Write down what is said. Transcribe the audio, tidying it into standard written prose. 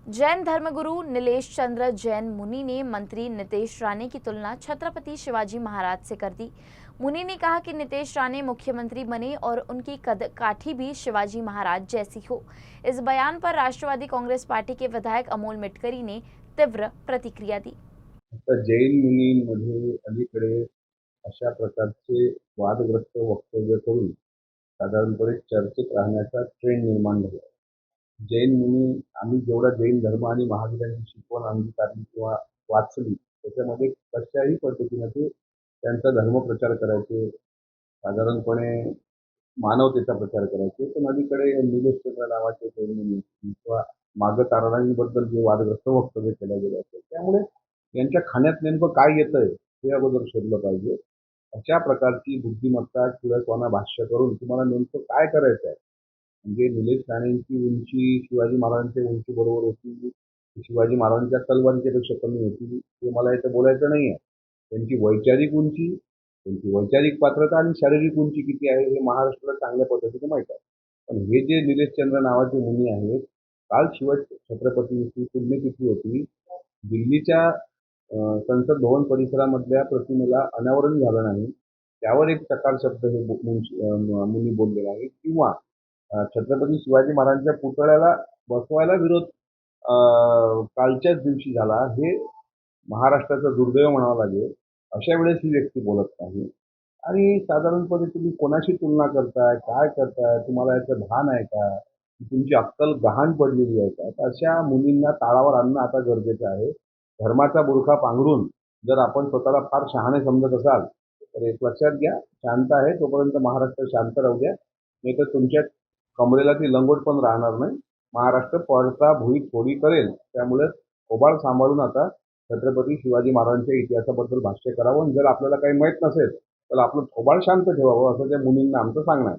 जैन धर्मगुरु नीलेश चंद्र जैन मुनि ने मंत्री नितेश राणे की तुलना छत्रपति शिवाजी महाराज से कर दी। मुनि ने कहा कि नितेश राणे मुख्यमंत्री बने और उनकी कदकाठी भी शिवाजी महाराज जैसी हो। इस बयान पर राष्ट्रवादी कांग्रेस पार्टी के विधायक अमोल मिटकरी ने तीव्र प्रतिक्रिया दी। जैन मुनींमध्ये अलीकडे अशा प्रकारचे वादग्रस्त वक्तव्य करून साधारणपणे चर्चेत राहण्याचा ट्रेंड निर्माण झाला. जैन मुनी आम्ही जेवढा जैन धर्म आणि महावीरांची शिकवण अंगीकारली किंवा वाचली त्याच्यामध्ये कशाही पद्धतीने ते त्यांचा धर्म प्रचार करायचे, साधारणपणे मानवतेचा प्रचार करायचे. पण अलीकडे निलेश चंद्र नावाचे जैन मुनी किंवा मागं तारणांबद्दल जे वादग्रस्त वक्तव्य केलं गेलं असेल त्यामुळे यांच्या खाण्यात नेमकं काय येतंय हे अगोदर शोधलं पाहिजे. अशा प्रकारची बुद्धिमत्ता किंवा भाष्य करून तुम्हाला नेमकं काय करायचं आहे? म्हणजे निलेश राणेंची उंची शिवाजी महाराजांच्या उंची बरोबर होती, शिवाजी महाराजांच्या तलवारीच्या पेक्षा कमी होती, हे मला इथं बोलायचं नाहीये. त्यांची वैचारिक उंची, त्यांची वैचारिक पात्रता आणि शारीरिक उंची किती आहे हे महाराष्ट्राला चांगल्या पद्धतीने माहीत आहे. पण हे जे निलेश चंद्र नावाचे मुनी आहेत, काल छत्रपतींची पुण्यतिथी होती. दिल्लीच्या संसद भवन परिसरामधल्या प्रतिमेला अनावरण झालं नाही. त्यावर एक चकार शब्द हे मुनी बोललेले आहेत किंवा छत्रपती शिवाजी महाराजांच्या पुतळ्याला बसवायला विरोध कालच्याच दिवशी झाला. हे महाराष्ट्राचं दुर्दैव म्हणावं लागेल. अशा वेळेस ही व्यक्ती बोलत नाही आणि साधारणपणे तुम्ही कोणाशी तुलना करताय, काय करताय, तुम्हाला याचं भान आहे का? तुमची अक्कल गहाण पडलेली आहे का? तर अशा मुलींना ताळावर आणणं आता गरजेचं आहे. धर्माचा बुरखा पांघरून जर आपण स्वतःला फार शहाणे समजत असाल तर एक लक्षात घ्या, शांत आहे तोपर्यंत महाराष्ट्र शांत राहू द्या. नाहीतर तुमच्या कमरेला ती लंगोट पण राहणार नाही. महाराष्ट्र पडता भुई थोडी करेल. त्यामुळे थोबाड सांभाळून आता छत्रपती शिवाजी महाराजांच्या इतिहासाबद्दल भाष्य करावं. जर आपल्याला काही माहीत नसेल तर आपलं थोबाड शांत ठेवावं असं त्या मुलींना आमचं सांगणं आहे.